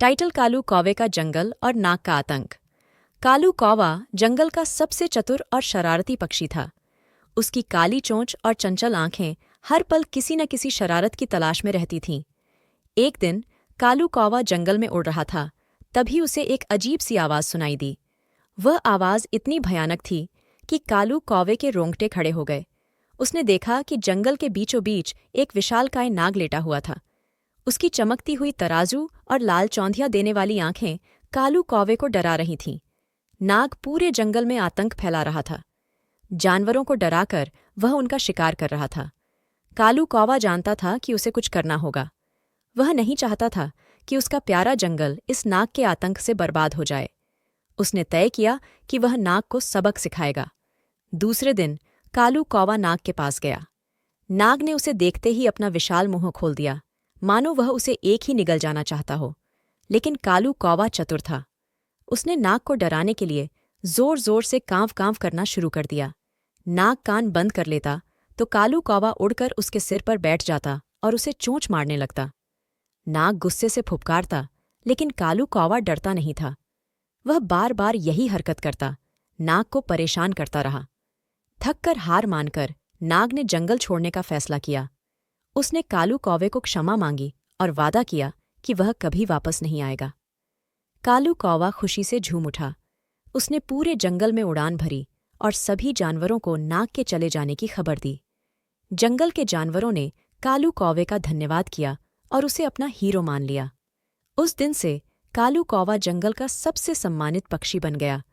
Title Kalu कौवे का जंगल और नाग का आतंक। कालू कौवा जंगल का सबसे चतुर और शरारती पक्षी था। उसकी काली चोंच और चंचल आंखें हर पल किसी न किसी शरारत की तलाश में रहती थीं। एक दिन कालू कौवा जंगल में उड़ रहा था, तभी उसे एक अजीब सी आवाज़ सुनाई दी। वह आवाज़ इतनी भयानक थी कि कालू कौवे के रोंगटे खड़े हो गए। उसने देखा कि जंगल के बीचों बीच एक विशालकाय नाग लेटा हुआ था। उसकी चमकती हुई तराजू और लाल चौंधियां देने वाली आंखें कालू कौवे को डरा रही थीं। नाग पूरे जंगल में आतंक फैला रहा था। जानवरों को डराकर वह उनका शिकार कर रहा था। कालू कौवा जानता था कि उसे कुछ करना होगा। वह नहीं चाहता था कि उसका प्यारा जंगल इस नाग के आतंक से बर्बाद हो जाए। उसने तय किया कि वह नाग को सबक सिखाएगा। दूसरे दिन कालू कौवा नाग के पास गया। नाग ने उसे देखते ही अपना विशाल मुंह खोल दिया, मानो वह उसे एक ही निगल जाना चाहता हो। लेकिन कालू कौवा चतुर था। उसने नाग को डराने के लिए जोर जोर से कांव कांव करना शुरू कर दिया। नाग कान बंद कर लेता तो कालू कौवा उड़कर उसके सिर पर बैठ जाता और उसे चोंच मारने लगता। नाग गुस्से से फुफकारता, लेकिन कालू कौवा डरता नहीं था। वह बार बार यही हरकत करता, नाग को परेशान करता रहा। थककर हार मानकर नाग ने जंगल छोड़ने का फैसला किया। उसने कालू कौवे को क्षमा मांगी और वादा किया कि वह कभी वापस नहीं आएगा। कालू कौवा खुशी से झूम उठा। उसने पूरे जंगल में उड़ान भरी और सभी जानवरों को नाग के चले जाने की खबर दी। जंगल के जानवरों ने कालू कौवे का धन्यवाद किया और उसे अपना हीरो मान लिया। उस दिन से कालू कौवा जंगल का सबसे सम्मानित पक्षी बन गया।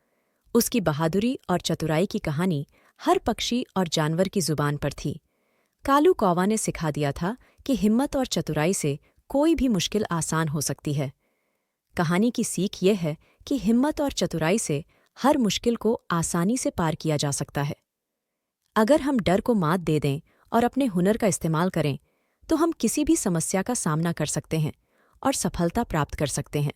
उसकी बहादुरी और चतुराई की कहानी हर पक्षी और जानवर की जुबान पर थी। कालू कौवा ने सिखा दिया था कि हिम्मत और चतुराई से कोई भी मुश्किल आसान हो सकती है। कहानी की सीख यह है कि हिम्मत और चतुराई से हर मुश्किल को आसानी से पार किया जा सकता है। अगर हम डर को मात दे दें और अपने हुनर का इस्तेमाल करें, तो हम किसी भी समस्या का सामना कर सकते हैं और सफलता प्राप्त कर सकते हैं।